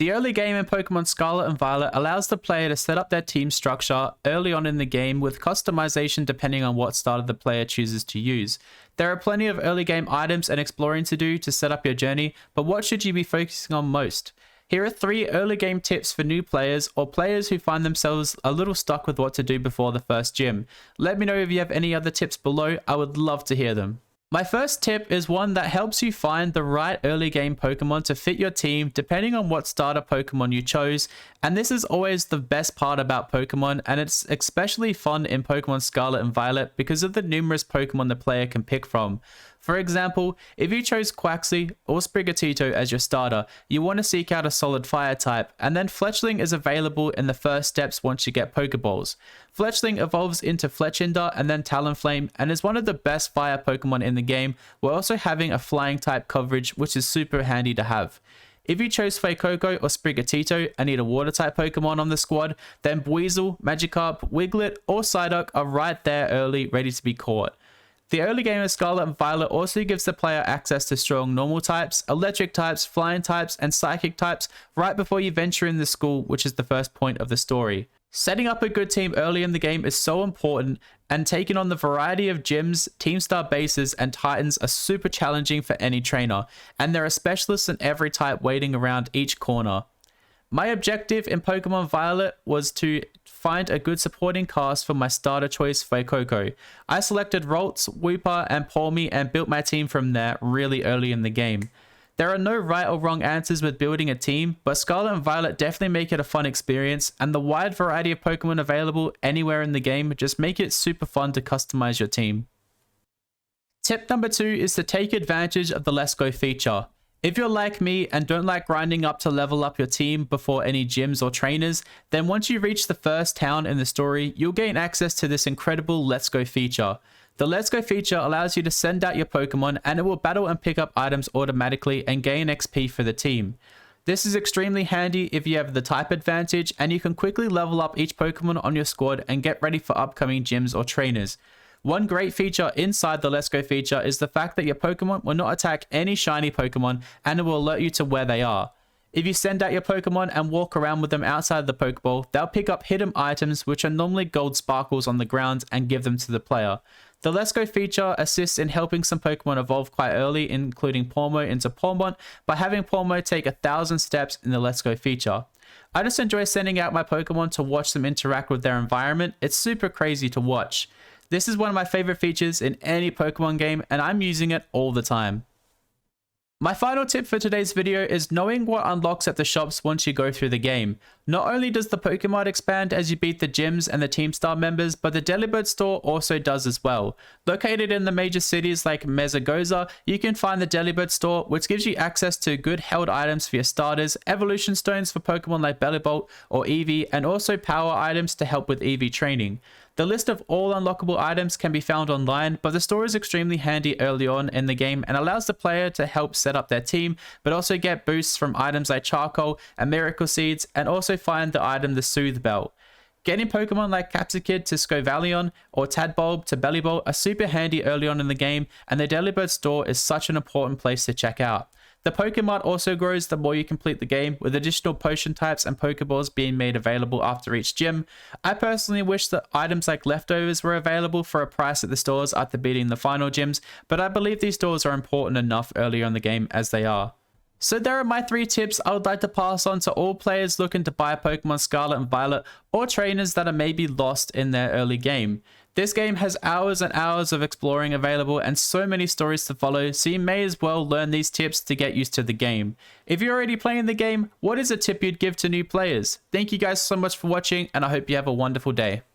The early game in Pokemon Scarlet and Violet allows the player to set up their team structure early on in the game with customization depending on what starter the player chooses to use. There are plenty of early game items and exploring to do to set up your journey, but what should you be focusing on most? Here are 3 early game tips for new players or players who find themselves a little stuck with what to do before the first gym. Let me know if you have any other tips below, I would love to hear them. My first tip is one that helps you find the right early game Pokemon to fit your team depending on what starter Pokemon you chose, and this is always the best part about Pokemon, and it's especially fun in Pokemon Scarlet and Violet because of the numerous Pokemon the player can pick from. For example, if you chose Quaxly or Sprigatito as your starter, you want to seek out a solid fire type, and then Fletchling is available in the first steps once you get Pokeballs. Fletchling evolves into Fletchinder and then Talonflame and is one of the best fire Pokemon in the game, while also having a flying type coverage, which is super handy to have. If you chose Fuecoco or Sprigatito and need a water type Pokemon on the squad, then Buizel, Magikarp, Wiglet or Psyduck are right there early, ready to be caught. The early game of Scarlet and Violet also gives the player access to strong normal types, electric types, flying types, and psychic types right before you venture in the school, which is the first point of the story. Setting up a good team early in the game is so important, and taking on the variety of gyms, team star bases, and titans are super challenging for any trainer, and there are specialists in every type waiting around each corner. My objective in Pokemon Violet was to find a good supporting cast for my starter choice Fuecoco. I selected Ralts, Wooper, and Palmy and built my team from there really early in the game. There are no right or wrong answers with building a team, but Scarlet and Violet definitely make it a fun experience, and the wide variety of Pokemon available anywhere in the game just make it super fun to customize your team. Tip number 2 is to take advantage of the Let's Go feature. If you're like me and don't like grinding up to level up your team before any gyms or trainers, then once you reach the first town in the story, you'll gain access to this incredible Let's Go feature. The Let's Go feature allows you to send out your Pokemon and it will battle and pick up items automatically and gain XP for the team. This is extremely handy if you have the type advantage, and you can quickly level up each Pokemon on your squad and get ready for upcoming gyms or trainers. One great feature inside the Let's Go feature is the fact that your Pokemon will not attack any shiny Pokemon and it will alert you to where they are. If you send out your Pokemon and walk around with them outside the Pokeball, they'll pick up hidden items which are normally gold sparkles on the ground and give them to the player. The Let's Go feature assists in helping some Pokemon evolve quite early, including Pawmo into Pawmont, by having Pawmo take 1,000 steps in the Let's Go feature. I just enjoy sending out my Pokemon to watch them interact with their environment. It's super crazy to watch. This is one of my favorite features in any Pokemon game, and I'm using it all the time. My final tip for today's video is knowing what unlocks at the shops once you go through the game. Not only does the Pokemon expand as you beat the gyms and the Team Star members, but the Delibird store also does as well. Located in the major cities like Mesagoza, you can find the Delibird store, which gives you access to good held items for your starters, evolution stones for Pokemon like Bellibolt or Eevee, and also power items to help with Eevee training. The list of all unlockable items can be found online, but the store is extremely handy early on in the game and allows the player to help set up their team, but also get boosts from items like Charcoal and Miracle Seeds, and also find the item the Soothe Belt. Getting Pokemon like Capsakid to Scovalion or Tadbulb to Bellibolt are super handy early on in the game, and the Delibird store is such an important place to check out. The Pokemon also grows the more you complete the game, with additional potion types and Pokeballs being made available after each gym. I personally wish that items like leftovers were available for a price at the stores after beating the final gyms, but I believe these stores are important enough earlier in the game as they are. So there are my 3 tips I would like to pass on to all players looking to buy Pokemon Scarlet and Violet, or trainers that are maybe lost in their early game. This game has hours and hours of exploring available and so many stories to follow, so you may as well learn these tips to get used to the game. If you're already playing the game, what is a tip you'd give to new players? Thank you guys so much for watching, and I hope you have a wonderful day.